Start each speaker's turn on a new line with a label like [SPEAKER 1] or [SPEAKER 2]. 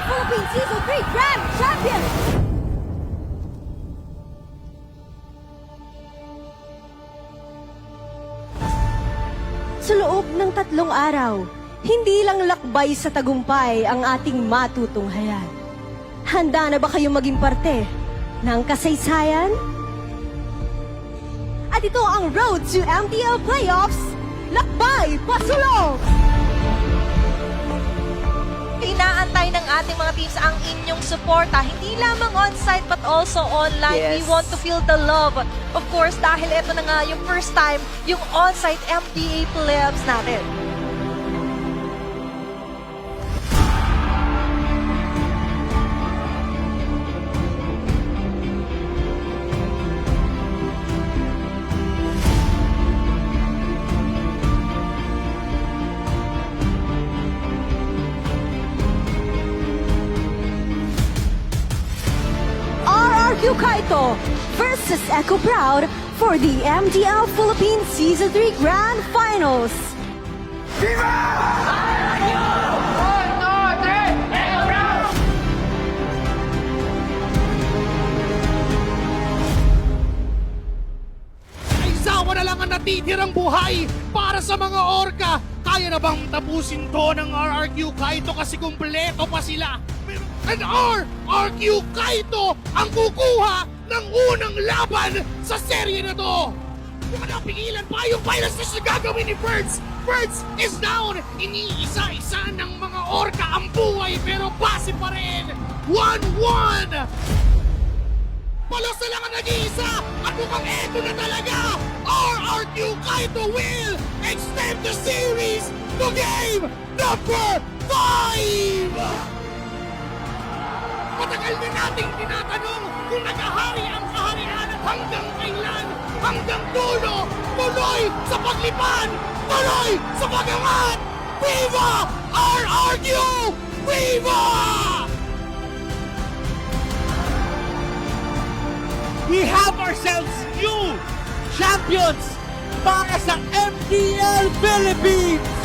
[SPEAKER 1] Philippines Season 3 Grand Champion! Sa loob ng 3 araw, hindi lang lakbay sa tagumpay ang ating matutunghayan. Handa na ba kayong maging parte ng kasaysayan? At ito ang Road to MTL Playoffs, Lakbay Pasulong!
[SPEAKER 2] Inaantay ng ating mga teams ang inyong suporta, hindi lamang on-site but also online.
[SPEAKER 3] Yes.
[SPEAKER 2] We want to feel the love. Of course, dahil ito na nga yung first time, yung on-site MDA playoffs natin.
[SPEAKER 1] RRQ Kaito versus Echo Proud for the MDL Philippines Season 3 Grand Finals.
[SPEAKER 4] Aizawa na lang ang natitirang buhay para sa mga orka. Kaya na bang tapusin to ng RRQ Kaito kasi kumpleto pa sila? Pero an RRQ Kaito ang kukuha ng unang laban sa serye na to. Kung napigilan pa yung final stage na gagawin ni Birds. Birds is down. Iniisa-isa ng mga orka ang buhay pero base pa rin. 1-1. Palosa lang ang nag-iisa at mukhang eto na talaga. RRQ Kaito will extend the series to game number 5! Matagal na nating tinatanong kung naghahari ang kaharian at hanggang kailan, hanggang dulo, tuloy sa paglipad, tuloy sa pagangat! Viva RRQ! Viva! We have ourselves new champions para sa MDL Philippines!